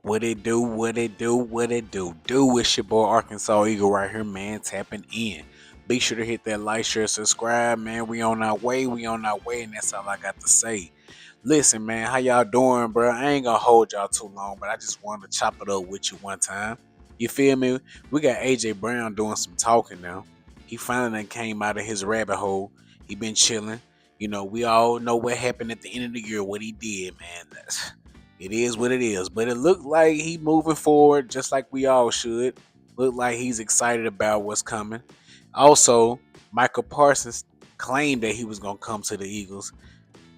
What it do, what it do, what it do. It's your boy Arkansas Eagle right here, man, tapping in. Be sure to hit that like, share, subscribe, man. We on our way, and that's all I got to say. Listen, man, how y'all doing, bro? I ain't gonna hold y'all too long, but I just wanted to chop it up with you one time. You feel me? We got AJ Brown doing some talking now. He finally done came out of his rabbit hole. He been chilling. You know, we all know what happened at the end of the year, what he did, man. It is what it is. But it looked like he moving forward just like we all should. Look like he's excited about what's coming. Also, Michael Parsons claimed that he was gonna come to the Eagles.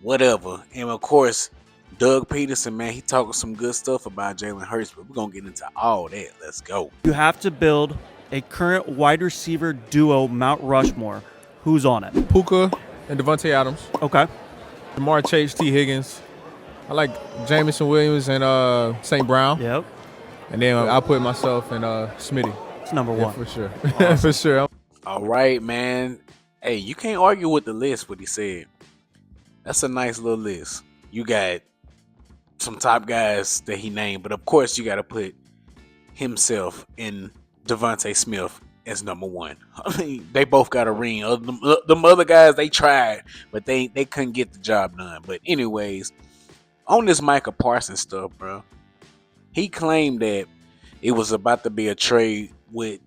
Whatever. And of course, Doug Peterson, man, he talking some good stuff about Jalen Hurts, but we're gonna get into all that. Let's go. You have to build a current wide receiver duo Mount Rushmore. Who's on it? Puka and Devontae Adams. Okay. Jamar Chase, T. Higgins. I like Jamison Williams and St. Brown. Yep. And then I'll put myself in Smitty. It's number one. For sure. Awesome. For sure. All right, man. Hey, you can't argue with the list, what he said. That's a nice little list. You got some top guys that he named, but of course you got to put himself and Devontae Smith as number one. I mean, they both got a ring. The other guys, they tried, but they couldn't get the job done. But anyways, on this Michael Parsons stuff, bro, he claimed that it was about to be a trade with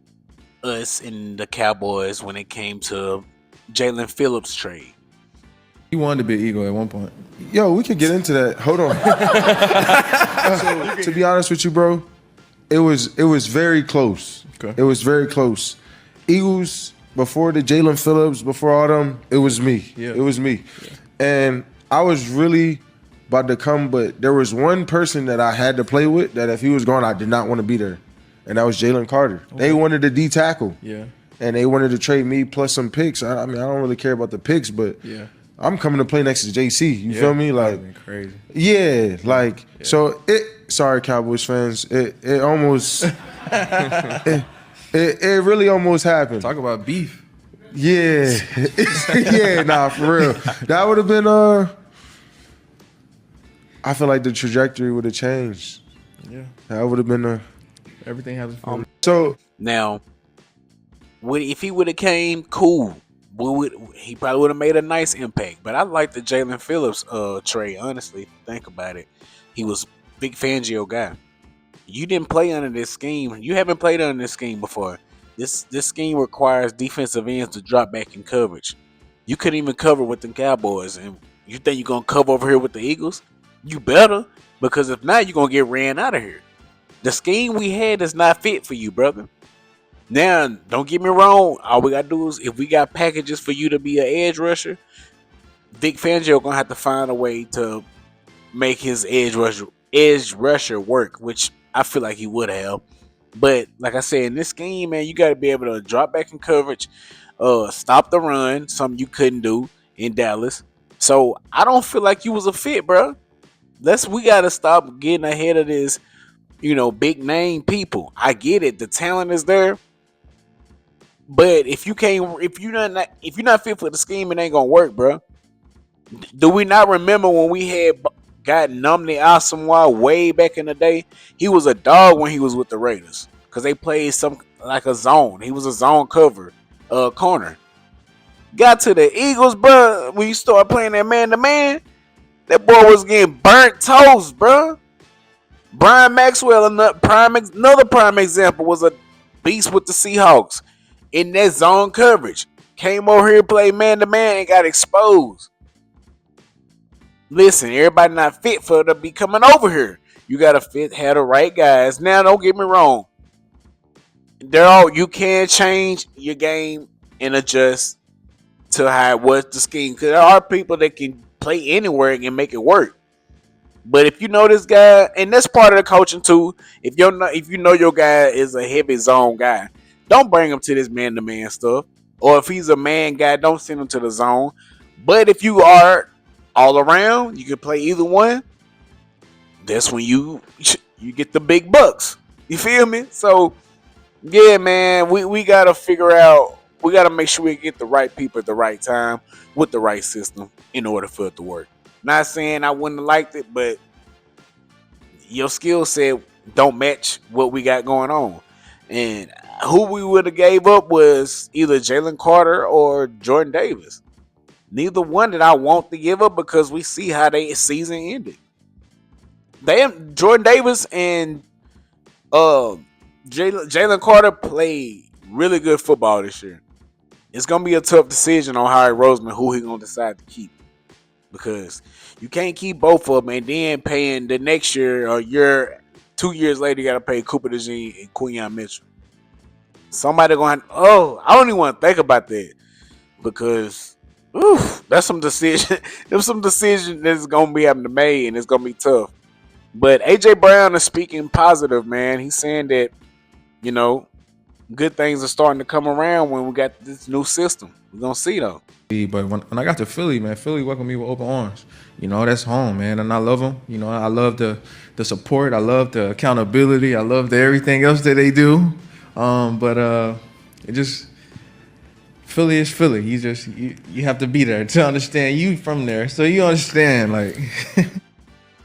us and the Cowboys when it came to Jalen Phillips trade. He wanted to be an Eagle at one point. Yo, we could get into that. Hold on. So, to be honest with you, bro, it was very close. Okay. It was very close. Eagles, before the Jalen Phillips, before all them, it was me. Yeah. It was me. Yeah. And I was really about to come, but there was one person that I had to play with that if he was gone, I did not want to be there. And that was Jalen Carter. Okay. They wanted a D tackle. Yeah. And they wanted to trade me plus some picks. I mean, I don't really care about the picks, but yeah. I'm coming to play next to JC. You feel me? Like, crazy. Yeah, like so. Sorry, Cowboys fans. It almost. it really almost happened. Talk about beef. Yeah, yeah. Nah, for real. That would have been. I feel like the trajectory would have changed. Yeah. That would have been Everything has a So now, if he would have came, cool. He probably would have made a nice impact. But I like the Jalen Phillips trade, honestly, if you think about it. He was Big Fangio guy. You didn't play under this scheme. You haven't played under this scheme before. This scheme requires defensive ends to drop back in coverage. You couldn't even cover with the Cowboys. And you think you're going to cover over here with the Eagles? You better. Because if not, you're going to get ran out of here. The scheme we had is not fit for you, brother. Now, don't get me wrong. All we gotta do is, if we got packages for you to be an edge rusher, Vic Fangio gonna have to find a way to make his edge rusher work, which I feel like he would have. But like I said, in this scheme, man, you gotta be able to drop back in coverage, stop the run, something you couldn't do in Dallas. So I don't feel like you was a fit, bro. We gotta stop getting ahead of this, big name people. I get it, the talent is there. But if you're not fit for the scheme, it ain't gonna work, bro. Do we not remember when we had got Numney Asamoah way back in the day? He was a dog when he was with the Raiders because they played like a zone. He was a zone cover corner. Got to the Eagles, bro. When you start playing that man to man, that boy was getting burnt toast, bro. Brian Maxwell, another prime example, was a beast with the Seahawks. In that zone coverage, came over here, played man-to-man, and got exposed. Listen, everybody not fit for to be coming over here. You got to have the right guys. Now, don't get me wrong. You can change your game and adjust to how it was the scheme. Because there are people that can play anywhere and make it work. But if you know this guy, and that's part of the coaching too, if you know your guy is a heavy zone guy, don't bring him to this man-to-man stuff. Or if he's a man guy, don't send him to the zone. But if you are all around, you can play either one. That's when you get the big bucks. You feel me? So, yeah, man, we got to figure out, we got to make sure we get the right people at the right time with the right system in order for it to work. Not saying I wouldn't have liked it, but your skill set don't match what we got going on. And who we would have gave up was either Jalen Carter or Jordan Davis. Neither one that I want to give up because we see how their season ended. Jordan Davis and Jalen Carter played really good football this year. It's gonna be a tough decision on Harry Roseman who he gonna decide to keep, because you can't keep both of them and then paying the next year or 2 years later you gotta pay Cooper DeJean and Quinyon Mitchell. Somebody going, I don't even want to think about that, because that's some decision. There's some decision that's gonna be having to make, and it's gonna be tough. But AJ Brown is speaking positive, man. He's saying that, good things are starting to come around when we got this new system. We're gonna see though. But when I got to Philly, man, Philly welcomed me with open arms. That's home, man, and I love them. I love the support. I love the accountability. I love everything else that they do. It just Philly is Philly. You have to be there to understand. You from there, so you understand. Like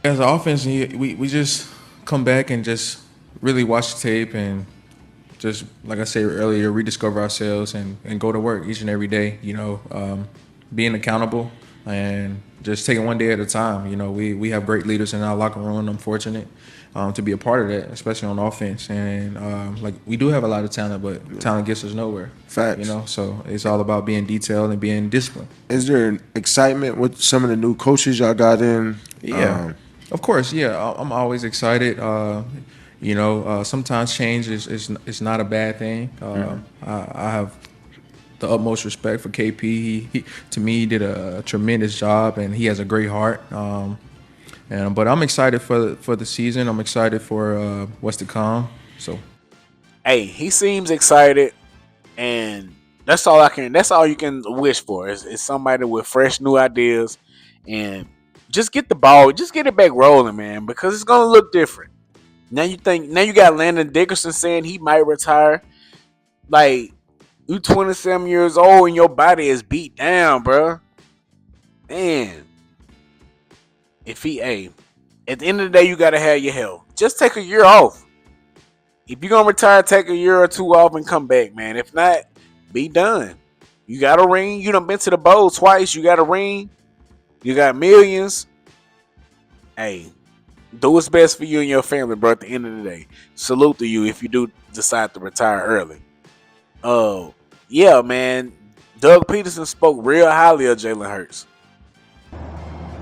as an offense, we just come back and just really watch the tape and just, like I said earlier, rediscover ourselves and go to work each and every day. Being accountable and just taking one day at a time. We have great leaders in our locker room, and I'm fortunate to be a part of that, especially on offense. And we do have a lot of talent, but talent gets us nowhere. Facts. So it's all about being detailed and being disciplined. Is there excitement with some of the new coaches y'all got in? Yeah, of course. Yeah, I'm always excited. Sometimes change is not a bad thing. I have the utmost respect for KP. He to me, he did a tremendous job, and he has a great heart. But I'm excited for the season. I'm excited for what's to come. So, hey, he seems excited, and that's all you can wish for is somebody with fresh new ideas, and just get it back rolling, man, because it's gonna look different. Now you got Landon Dickerson saying he might retire. Like, you 27 years old and your body is beat down, bro. Man, at the end of the day, you gotta have your health. Just take a year off. If you're gonna retire, take a year or two off and come back, man. If not, be done. You got a ring. You done been to the bowl twice. You got a ring. You got millions. Hey, do what's best for you and your family, bro. At the end of the day, salute to you if you do decide to retire early. Oh, yeah, man. Doug Peterson spoke real highly of Jalen Hurts.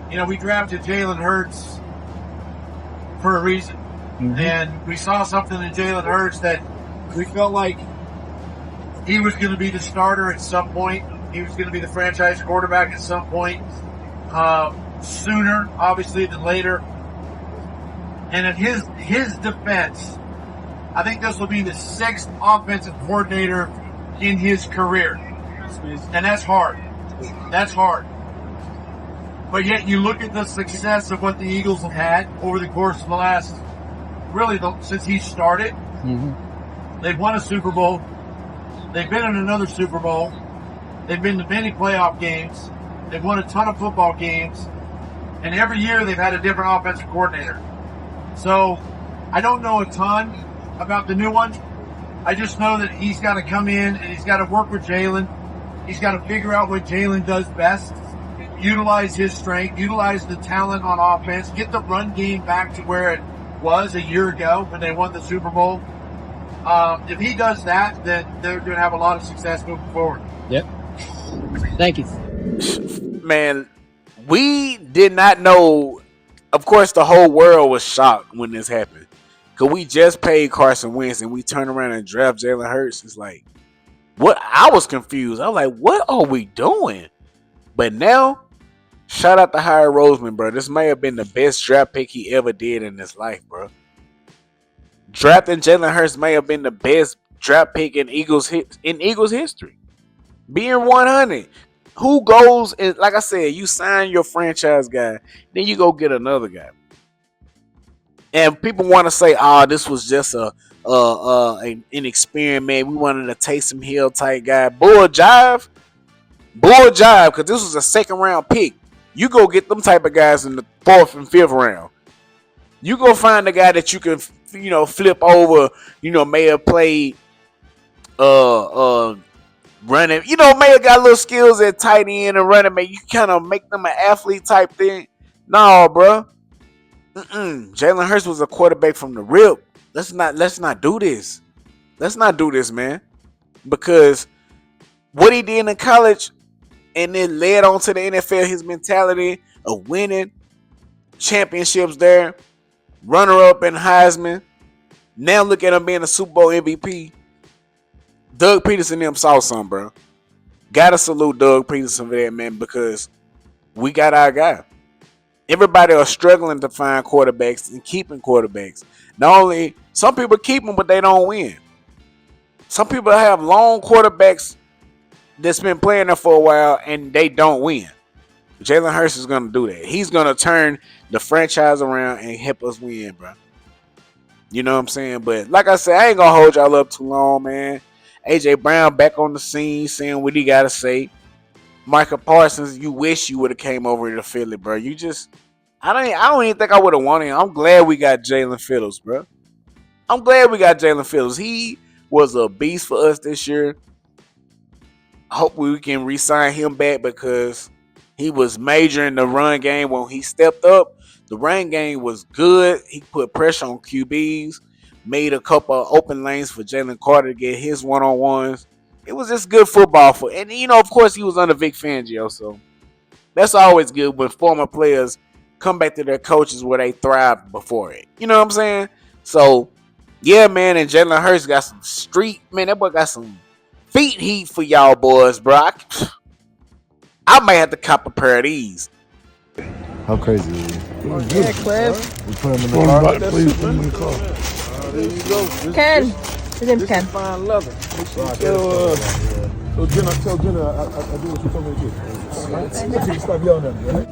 We drafted Jalen Hurts for a reason. Mm-hmm. And we saw something in Jalen Hurts that we felt like he was going to be the starter at some point. He was going to be the franchise quarterback at some point. Sooner, obviously, than later. And in his defense, I think this will be the 6th offensive coordinator in his career. And that's hard. That's hard. But yet you look at the success of what the Eagles have had over the course of the last, since he started. Mm-hmm. They've won a Super Bowl. They've been in another Super Bowl. They've been to many playoff games. They've won a ton of football games. And every year they've had a different offensive coordinator. So I don't know a ton about the new one. I just know that he's got to come in and he's got to work with Jalen. He's got to figure out what Jalen does best. Utilize his strength, utilize the talent on offense, get the run game back to where it was a year ago when they won the Super Bowl. If he does that, then they're going to have a lot of success moving forward. Yep. Thank you. Man, we did not know. Of course, the whole world was shocked when this happened. Because we just paid Carson Wentz and we turn around and draft Jalen Hurts. It's like, what? I was confused. I was like, what are we doing? But now, shout out to Harry Roseman, bro. This may have been the best draft pick he ever did in his life, bro. Drafting Jalen Hurts may have been the best draft pick in Eagles history. Being 100. Who goes and, like I said, you sign your franchise guy, then you go get another guy. And people want to say, this was just an experiment. We wanted a Taysom Hill type guy. Bull jive, because this was a 2nd round pick. You go get them type of guys in the 4th and 5th round. You go find a guy that you can flip over, may have played running, may have got little skills at tight end and running, man. You kind of make them an athlete type thing. No, bro. Jalen Hurts was a quarterback from the rip. Let's not do this. Let's not do this, man. Because what he did in college and then led on to the NFL, his mentality of winning championships there, runner-up in Heisman. Now look at him being a Super Bowl MVP. Doug Peterson them saw something, bro. Gotta salute Doug Peterson for that, man, because we got our guy. Everybody are struggling to find quarterbacks and keeping quarterbacks. Not only some people keep them, but they don't win. Some people have long quarterbacks that's been playing there for a while and they don't win. Jalen Hurts is gonna do that. He's gonna turn the franchise around and help us win, bro. You know what I'm saying? But like I said, I ain't gonna hold y'all up too long, man. AJ Brown back on the scene, saying what he gotta say. Micah Parsons, you wish you would have came over to Philly, bro. I don't even think I would have wanted him. I'm glad we got Jalen Phillips, bro. I'm glad we got Jalen Phillips. He was a beast for us this year. Hopefully we can re-sign him back because he was major in the run game when he stepped up. The run game was good. He put pressure on QBs, made a couple of open lanes for Jalen Carter to get his one-on-ones. It was just good football and of course he was under Vic Fangio, so that's always good when former players come back to their coaches where they thrived before it. You know what I'm saying? So yeah, man, and Jalen Hurts got some street, man, that boy got some feet heat for y'all boys, bro. I might have to cop a pair of these. How crazy is it? Yeah, Cliff. We put him in the car. Please put him in the car. There you go. Ken. His name's Ken. Fine leather. So Jenna, tell Jenna I do what you told me to do. All right? Stop yelling at me, all right?